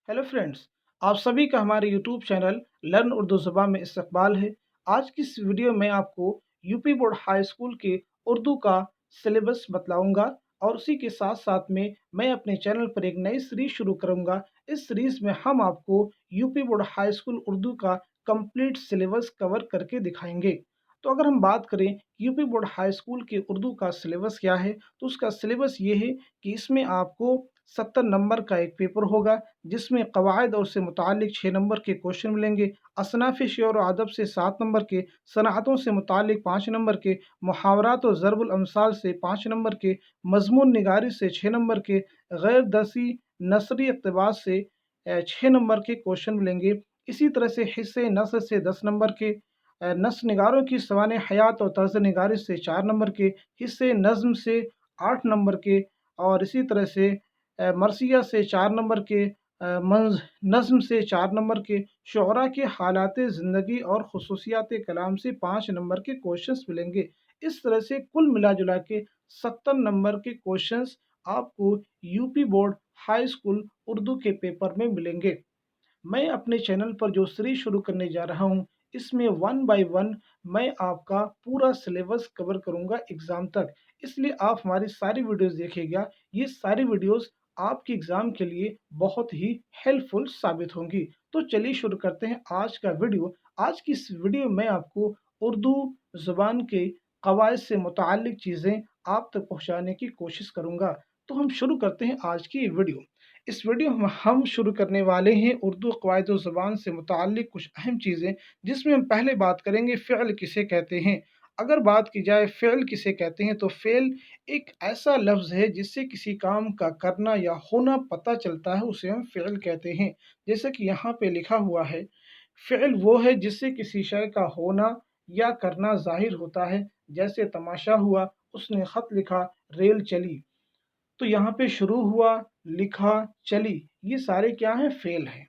Hello friends. आप सभी का हमारे यूट्यूब चैनल लर्न उर्दू ज़बान में इस्तकबाल है। आज की इस वीडियो में आपको यूपी बोर्ड हाई स्कूल के उर्दू का सिलेबस बतलाऊंगा और उसी के साथ साथ में मैं अपने चैनल पर एक नई सीरीज शुरू करूंगा। इस सीरीज में हम आपको UP board high school Urdu का कंप्लीट सिलेबस कवर करके दिखाएंगे। तो अगर हम बात करें यूपी बोर्ड हाई स्कूल के उर्दू का सिलेबस क्या है, तो उसका सिलेबस ये है कि इसमें आपको 70 नंबर का एक पेपर होगा, जिसमें कवायद और उससे मुतालिक 6 नंबर के क्वेश्चन मिलेंगे। असनाफ़ शेर व अदब से 7 नंबर के, सनातों से मुतालिक 5 नंबर के, मुहावरात और ज़रबुल अमसाल से 5 नंबर के, मज़मून निगारी से 6 नंबर के, गैर दरसी नसरी इक़्तिबास से 6 नंबर के क्वेश्चन मिलेंगे। इसी तरह से हिस्से नस्र से 10 नंबर के, नस्र निगारों की सवान हयात और तर्ज निगारी से 4 नंबर के, हिस्से नज़्म से 8 नंबर के, और इसी तरह से मरसिया से 4 नंबर के, मंज़ नज़्म से 4 नंबर के, शुअरा के हालात ज़िंदगी और ख़ुसूसियात कलाम से 5 नंबर के क्वेश्चंस मिलेंगे। इस तरह से कुल मिला जुला के 70 नंबर के क्वेश्चंस आपको UP board high school Urdu के पेपर में मिलेंगे। मैं अपने चैनल पर जो सीरीज शुरू करने जा रहा हूँ, इसमें वन बाय वन मैं आपका पूरा सिलेबस कवर करूँगा एग्ज़ाम तक। इसलिए आप हमारी सारी वीडियोस देखिएगा। ये सारी वीडियोस आपके एग्ज़ाम के लिए बहुत ही हेल्पफुल साबित होंगी। तो चलिए शुरू करते हैं आज का वीडियो। आज की इस वीडियो में आपको उर्दू ज़ुबान के कवायद से मुतल्लिक़ चीज़ें आप तक पहुँचाने की कोशिश करूँगा। तो हम शुरू करते हैं आज की ये वीडियो। इस वीडियो में हम शुरू करने वाले हैं उर्दू क़वायद ज़ुबान से मुतल्लिक़ कुछ अहम चीज़ें, जिसमें हम पहले बात करेंगे फ़िअल किसे कहते हैं। अगर बात की जाए फ़िअल किसे कहते हैं, तो फ़िअल एक ऐसा लफ्ज़ है जिससे किसी काम का करना या होना पता चलता है, उसे हम फ़िअल कहते हैं। जैसे कि यहाँ पे लिखा हुआ है, फ़िअल वो है जिससे किसी शय का होना या करना ज़ाहिर होता है। जैसे तमाशा हुआ, उसने ख़त लिखा, रेल चली। तो यहाँ पे शुरू हुआ, लिखा, चली, ये सारे क्या हैं? फ़ेल हैं।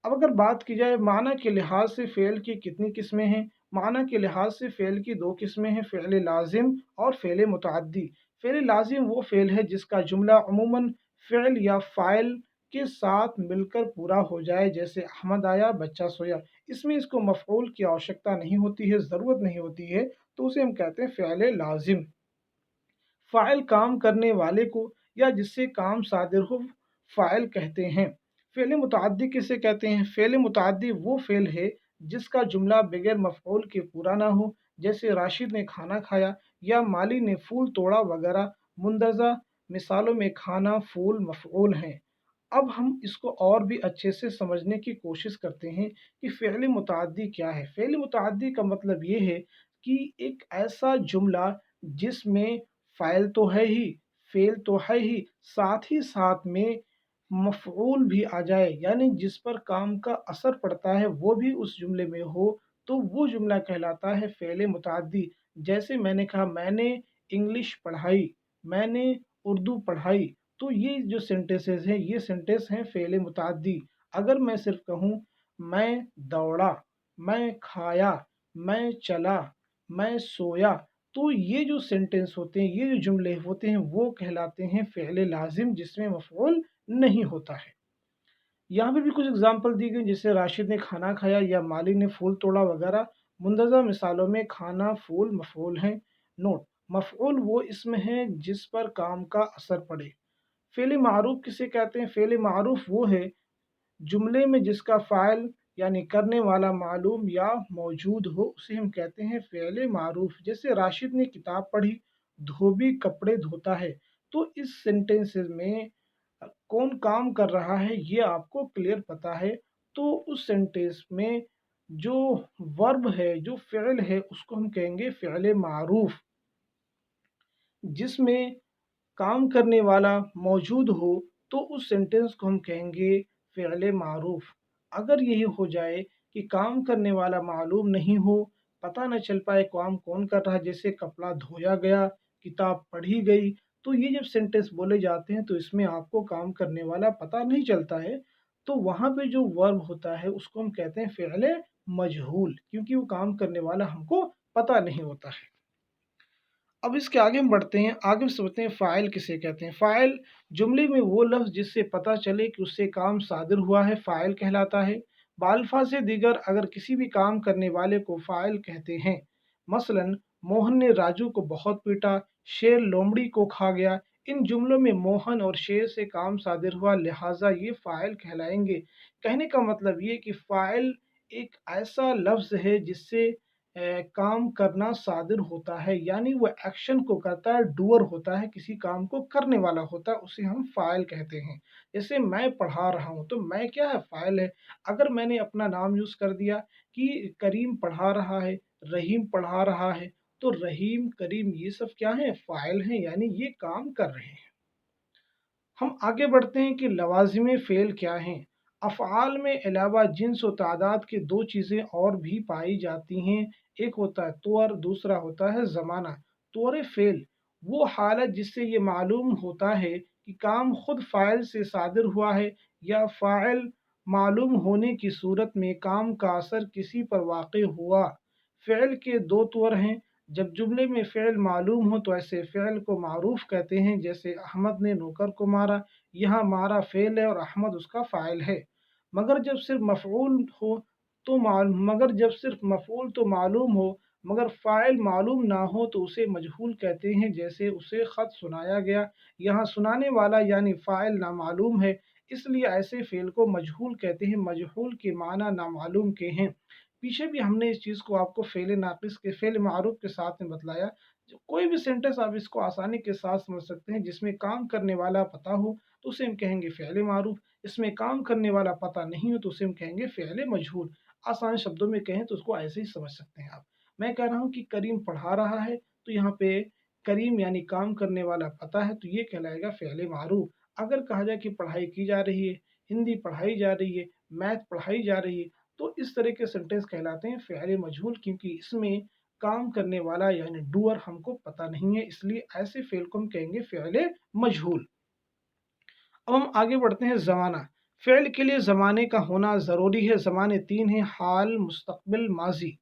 अब अगर बात की जाए माना के लिहाज से फ़ेल की कितनी किस्में हैं? माना के लिहाज से फ़ेल की 2 किस्में हैं, फ़ेल लाज़िम और फ़ेल मुतअद्दी। फ़ेल लाज़िम वो फ़ेल है जिसका जुमला अमूमन फ़िअल या फ़ाइल के साथ मिलकर पूरा हो जाए, जैसे अहमद आया, बच्चा सोया। इसमें इसको मफ़ऊल की आवश्यकता नहीं होती है, ज़रूरत नहीं होती है, तो उसे हम कहते हैं फ़िअल लाज़िम। फ़ाइल काम करने वाले को या जिससे काम सादिर हो, फ़ाइल कहते हैं। फ़ेल मुतअद्दी किसे कहते हैं? फ़ेल मुतअद्दी वो फ़ेल है जिसका जुमला बगैर मफ़ऊल के पूरा ना हो, जैसे राशिद ने खाना खाया या माली ने फूल तोड़ा वगैरह। मुंदज़ा मिसालों में खाना, फूल मफ़ऊल हैं। अब हम इसको और भी अच्छे से समझने की कोशिश करते हैं कि फ़िअल मुतअद्दी क्या है। फ़िअल मुतअद्दी का मतलब ये है कि एक ऐसा जुमला जिसमें फ़ाइल तो है ही, फ़ेल तो है ही, साथ ही साथ में मफ़ऊल भी आ जाए, यानी जिस पर काम का असर पड़ता है वो भी उस जुमले में हो, तो वो जुमला कहलाता है फ़ेल मुतअद्दी। जैसे मैंने कहा, मैंने इंग्लिश पढ़ाई, मैंने उर्दू पढ़ाई, तो ये जो सेंटेंसेस हैं, ये सेंटेंस हैं फ़ेल मुतअद्दी। अगर मैं सिर्फ़ कहूँ, मैं दौड़ा, मैं खाया, मैं चला, मैं सोया, तो ये जो सेंटेंस होते हैं, ये जो जुमले होते हैं, वो कहलाते हैं फ़िअल लाज़िम जिसमें मफ़ऊल नहीं होता है। यहाँ पे भी कुछ एग्ज़ाम्पल दी गई, जैसे राशिद ने खाना खाया या माली ने फूल तोड़ा वगैरह। मुंदज़ा मिसालों में खाना, फूल मफ़ऊल हैं। नोट: मफ़ऊल वो इसम है जिस पर काम का असर पड़े। फ़ेल मारूफ़ किसे कहते हैं? फ़ेल मारूफ़ वो है जुमले में जिसका फ़ाइल यानी करने वाला मालूम या मौजूद हो, उसे हम कहते हैं फ़ेल मारूफ़। जैसे राशिद ने किताब पढ़ी, धोबी कपड़े धोता है। तो इस सेंटेंसेस में कौन काम कर रहा है ये आपको क्लियर पता है, तो उस सेंटेंस में जो वर्ब है, जो फ़िअल है, उसको हम कहेंगे फ़िअल मारूफ़। जिसमें काम करने वाला मौजूद हो, तो उस सेंटेंस को हम कहेंगे फ़िअल मारूफ़। अगर यही हो जाए कि काम करने वाला मालूम नहीं हो, पता न चल पाए काम कौन कर रहा है, जैसे कपड़ा धोया गया, किताब पढ़ी गई, तो ये जब सेंटेंस बोले जाते हैं तो इसमें आपको काम करने वाला पता नहीं चलता है, तो वहाँ पे जो वर्ब होता है उसको हम कहते हैं फ़िअल मजहूल, क्योंकि वो काम करने वाला हमको पता नहीं होता है। अब इसके आगे हम बढ़ते हैं, आगे हम समझते हैं फ़ाइल किसे कहते हैं। फ़ाइल जुमले में वो लफ्ज़ जिससे पता चले कि उससे काम सादिर हुआ है, फ़ाइल कहलाता है। बाअल्फ़ाज़ दीगर अगर किसी भी काम करने वाले को फ़ाइल कहते हैं। मसलन मोहन ने राजू को बहुत पीटा, शेर लोमड़ी को खा गया। इन जुमलों में मोहन और शेर से काम सादिर हुआ, लिहाज़ा ये फ़ाइल कहलाएँगे। कहने का मतलब ये कि फ़ाइल एक ऐसा लफ्ज़ है जिससे काम करना सादिर होता है, यानी वो एक्शन को करता है, डूअर होता है, किसी काम को करने वाला होता है, उसे हम फ़ाइल कहते हैं। जैसे मैं पढ़ा रहा हूँ, तो मैं क्या है? फ़ाइल है। अगर मैंने अपना नाम यूज़ कर दिया कि करीम पढ़ा रहा है, रहीम पढ़ा रहा है, तो रहीम, करीम ये सब क्या हैं? फ़ाइल हैं, यानी ये काम कर रहे हैं। हम आगे बढ़ते हैं कि लवाज़िम फ़ेल क्या हैं? अफ़आल में अलावा जिन्स और तादाद की 2 चीज़ें और भी पाई जाती हैं। एक होता है तुअर, दूसरा होता है ज़माना। तुअर फ़ेल वो हालत जिससे ये मालूम होता है कि काम खुद फ़ाइल से सादिर हुआ है या फ़ाइल मालूम होने की सूरत में काम का असर किसी पर वाक़ई हुआ। फ़िअल के 2 तुअर हैं। जब जुमले में फ़िअल मालूम हो तो ऐसे फ़िअल को मारूफ़ कहते हैं, जैसे अहमद ने नौकर को मारा। यहाँ मारा फ़ेल है और अहमद उसका फ़ाइल है। मगर जब सिर्फ़ मफ़ऊल हो तो माल मगर जब सिर्फ़ मफ़ऊल तो मालूम हो, मगर फ़ाइल मालूम ना हो तो उसे मजहूल कहते हैं, जैसे उसे ख़त सुनाया गया। यहाँ सुनाने वाला यानी फ़ाइल नामालूम है, इसलिए ऐसे फ़ेल को मजहूल कहते हैं। मजहूल के माना नामालूम के हैं। पीछे भी हमने इस चीज़ को आपको फ़ेल नाक़िस के फ़ेल मारूफ़ के साथ में बतलाया। जो कोई भी सेंटेंस आप इसको आसानी के साथ समझ सकते हैं, जिसमें काम करने वाला पता हो तो उसे हम कहेंगे फ़ेल मारूफ़, इसमें काम करने वाला पता नहीं हो तो उसे हम कहेंगे फ़ेल मजहूल। आसान शब्दों में कहें तो उसको ऐसे ही समझ सकते हैं आप। मैं कह रहा हूँ कि करीम पढ़ा रहा है, तो यहाँ पे करीम यानी काम करने वाला पता है, तो ये कहलाएगा फ़ेल मारूफ़। अगर कहा जाए कि पढ़ाई की जा रही है, हिंदी पढ़ाई जा रही है, मैथ पढ़ाई जा रही है, तो इस तरह के सेंटेंस कहलाते हैं फ़िअल मजहूल, क्योंकि इसमें काम करने वाला यानी डूअर हमको पता नहीं है, इसलिए ऐसे फ़ेल को हम कहेंगे फ़िअल मजहूल। अब हम आगे बढ़ते हैं ज़माना। फ़िअल के लिए ज़माने का होना ज़रूरी है। ज़माने 3 हैं, हाल, मुस्तक़बिल, माज़ी।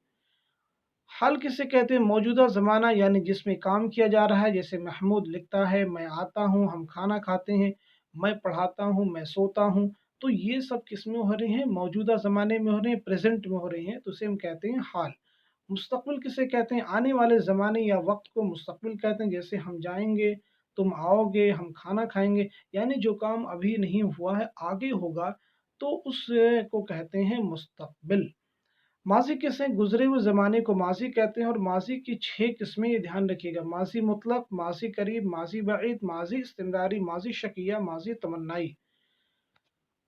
हाल किसे कहते हैं? मौजूदा ज़माना यानी जिसमें काम किया जा रहा है, जैसे महमूद लिखता है, मैं आता हूँ, हम खाना खाते हैं, मैं पढ़ाता हूँ, मैं सोता हूँ। तो ये सब किसमें हो रहे हैं? मौजूदा ज़माने में हो रहे हैं, प्रेज़ेंट में हो रहे हैं, तो उसे हम कहते हैं हाल। मुस्तक़बिल किसे कहते हैं? आने वाले ज़माने या वक़्त को मुस्तक़बिल कहते हैं, जैसे हम जाएँगे, तुम आओगे, हम खाना खाएँगे, यानी जो काम अभी नहीं हुआ है, आगे होगा, तो उस को कहते हैं मुस्तक़बिल। माज़ी किसे? गुज़रे हुए ज़माने को माज़ी कहते हैं और माज़ी की 6 किस्में, ये ध्यान रखिएगा। माज़ी मुतलक़, माज़ी करीब, माज़ी बईद, माज़ी इस्तिमरारी, माज़ी शकिया, माज़ी तमन्नाई।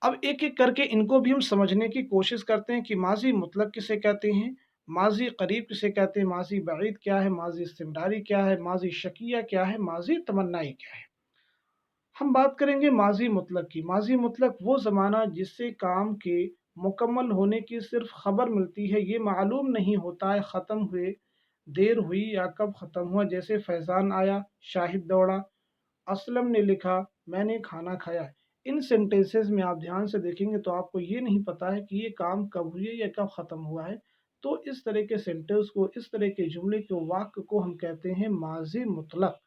अब एक-एक करके इनको भी हम समझने की कोशिश करते हैं कि माज़ी मुतलक़ किसे कहते हैं, माज़ी करीब किसे कहते हैं, माज़ी बईद क्या है, माज़ी इस्तिमरारी क्या है, माज़ी शकिया क्या है, माज़ी तमन्नाई क्या है। हम बात करेंगे माज़ी मुतलक़ की। माज़ी मुतलक़ वो ज़माना जिससे काम के मुकम्मल होने की सिर्फ़ ख़बर मिलती है, ये मालूम नहीं होता है ख़त्म हुए, देर हुई या कब ख़त्म हुआ। जैसे फैज़ान आया, शाहिद दौड़ा, असलम ने लिखा, मैंने खाना खाया। इन सेंटेंसेस में आप ध्यान से देखेंगे तो आपको ये नहीं पता है कि ये काम कब हुई है या कब ख़त्म हुआ है। तो इस तरह के सेंटेंस को, इस तरह के जुमले के वाक्य को हम कहते हैं माज़ी मुतलक़।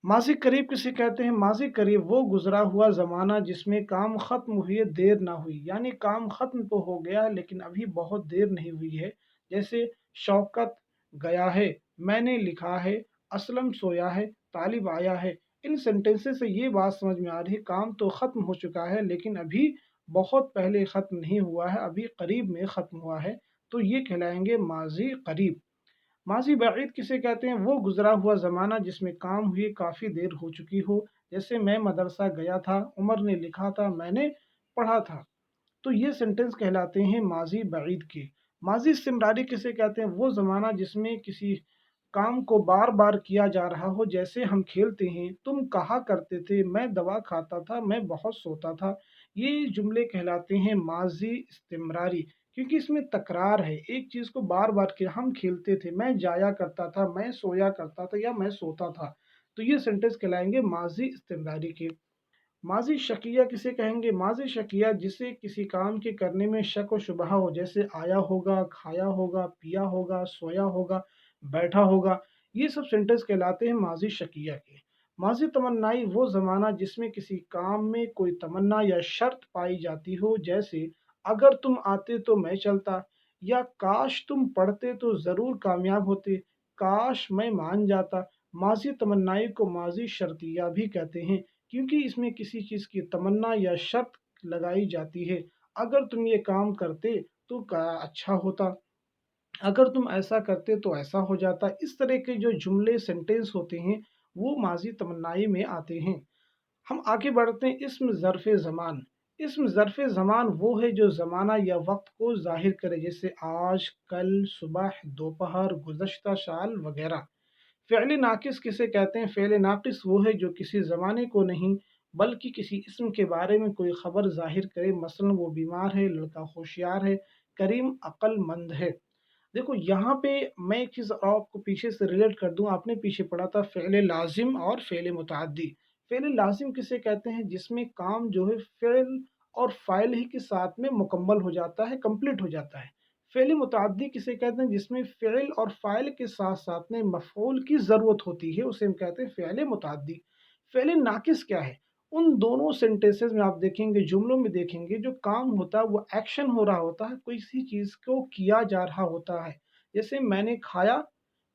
माज़ी करीब किसे कहते हैं? माज़ी करीब वो गुज़रा हुआ ज़माना जिसमें काम ख़त्म हुए देर ना हुई, यानी काम ख़त्म तो हो गया है लेकिन अभी बहुत देर नहीं हुई है। जैसे शौकत गया है, मैंने लिखा है, असलम सोया है, तालिब आया है। इन सेंटेंसेस से ये बात समझ में आ रही है काम तो ख़त्म हो चुका है लेकिन अभी बहुत पहले ख़त्म नहीं हुआ है, अभी करीब में ख़त्म हुआ है। तो ये कहलाएँगे माज़ी करीब। माज़ी बईद किसे कहते हैं? वो गुज़रा हुआ ज़माना जिसमें काम हुए काफ़ी देर हो चुकी हो। जैसे मैं मदरसा गया था, उमर ने लिखा था, मैंने पढ़ा था। तो ये सेंटेंस कहलाते हैं माज़ी बईद के। माज़ी इस्तिमरारी किसे कहते हैं? वो ज़माना जिसमें किसी काम को बार-बार किया जा रहा हो। जैसे हम खेलते हैं, तुम कहा करते थे, मैं दवा खाता था, मैं बहुत सोता था। ये जुमले कहलाते हैं माज़ी इस्तिमरारी, क्योंकि इसमें तकरार है। एक चीज़ को बार-बार किया, हम खेलते थे, मैं जाया करता था, मैं सोया करता था या मैं सोता था। तो ये सेंटेंस कहलाएँगे माज़ी इस्तिमरारी के। माज़ी शकिया किसे कहेंगे? माज़ी शकिया जिसे किसी काम के करने में शक व शुबहा हो, जैसे आया होगा, खाया होगा, पिया होगा, सोया होगा, बैठा होगा। ये सब सेंटेंस कहलाते हैं माजी शकिया के। माजी तमन्नाई वो ज़माना जिसमें किसी काम में कोई तमन्ना या शर्त पाई जाती हो, जैसे अगर तुम आते तो मैं चलता, या काश तुम पढ़ते तो ज़रूर कामयाब होते, काश मैं मान जाता। माजी तमन्नाई को माजी शर्तिया भी कहते हैं, क्योंकि इसमें किसी चीज़ की तमन्ना या शर्त लगाई जाती है। अगर तुम ये काम करते तो का अच्छा होता, अगर तुम ऐसा करते तो ऐसा हो जाता। इस तरह के जो जुमले सेंटेंस होते हैं वो माजी तमन्नाई में आते हैं। हम आगे बढ़ते हैं इस्म ज़र्फ़ ज़मान। इस्म ज़र्फ़ ज़मान वो है जो ज़माना या वक्त को ज़ाहिर करे, जैसे आज, कल, सुबह, दोपहर, गुज़श्ता साल वगैरह। फ़िअल नाक़िस किसे कहते हैं? फ़िअल नाक़िस वो है जो किसी ज़माने को नहीं बल्कि किसी इस्म के बारे में कोई ख़बर ज़ाहिर करे, मसलन वो बीमार है, लड़का होशियार है, करीम अक्लमंद है। देखो यहाँ पे मैं एक चीज़ आपको पीछे से रिलेट कर दूँ, आपने पीछे पढ़ा था फ़िअल लाज़िम और फ़िअल मुतअद्दी। फ़िअल लाज़िम किसे कहते हैं? जिसमें काम जो है फ़िअल और फ़ाइल ही के साथ में मुकम्मल हो जाता है, कंप्लीट हो जाता है। फ़िअल मुतअद्दी किसे कहते हैं? जिसमें फ़िअल और फ़ाइल के साथ-साथ में मफ़ऊल की ज़रूरत होती है, उसे हम कहते हैं फ़िअल मुतअद्दी। फ़िअल नाक़िस क्या है? उन दोनों सेंटेंसेस में आप देखेंगे, जुमलों में देखेंगे, जो काम होता है वो एक्शन हो रहा होता है, किसी चीज़ को किया जा रहा होता है। जैसे मैंने खाया,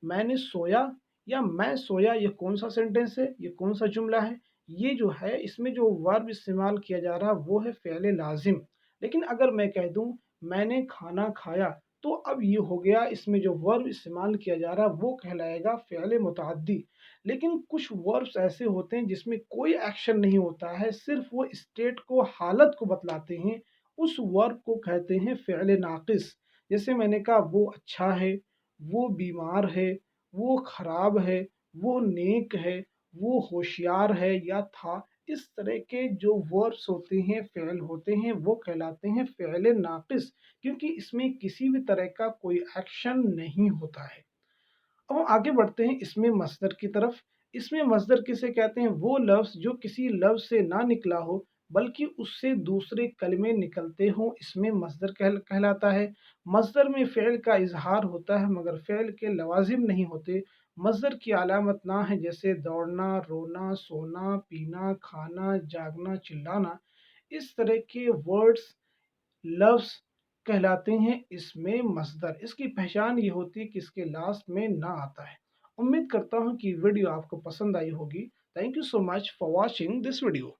मैंने सोया या मैं सोया, ये कौन-सा सेंटेंस है? ये कौन-सा जुमला है? ये जो है इसमें जो वर्ब इस्तेमाल किया जा रहा है वो है फ़िअल लाज़िम। लेकिन अगर मैं कह दूँ मैंने खाना खाया, तो अब ये हो गया, इसमें जो वर्ब इस्तेमाल किया जा रहा है वो कहलाएगा फ़िअल मुतअद्दी। लेकिन कुछ वर्ब्स ऐसे होते हैं जिसमें कोई एक्शन नहीं होता है, सिर्फ़ वो स्टेट को, हालत को बतलाते हैं, उस वर्ब को कहते हैं फ़िअल नाक़िस। जैसे मैंने कहा वो अच्छा है, वो बीमार है, वो खराब है, वो नेक है, वो होशियार है या था। इस तरह के जो वर्ब्स होते हैं, फ़िअल होते हैं, वो कहलाते हैं फ़िअल नाक़िस, क्योंकि इसमें किसी भी तरह का कोई एक्शन नहीं होता है। अब हम आगे बढ़ते हैं इसमें मस्दर की तरफ। इसमें मस्दर किसे कहते हैं? वो लफ्ज़ जो किसी लफ्ज़ से ना निकला हो, बल्कि उससे दूसरे कलमे निकलते हों, इसमें मस्दर कहलाता है। मस्दर में फ़िअल का इज़हार होता है मगर फ़िअल के लवाज़िम नहीं होते। मस्दर की अलामत ना है, जैसे दौड़ना, रोना, सोना, पीना, खाना, जागना, चिल्लाना। इस तरह के वर्ड्स, लफ्ज़ कहलाते हैं इसमें मस्दर। इसकी पहचान ये होती है कि इसके लास्ट में ना आता है। उम्मीद करता हूँ कि वीडियो आपको पसंद आई होगी। Thank you so much for watching this video.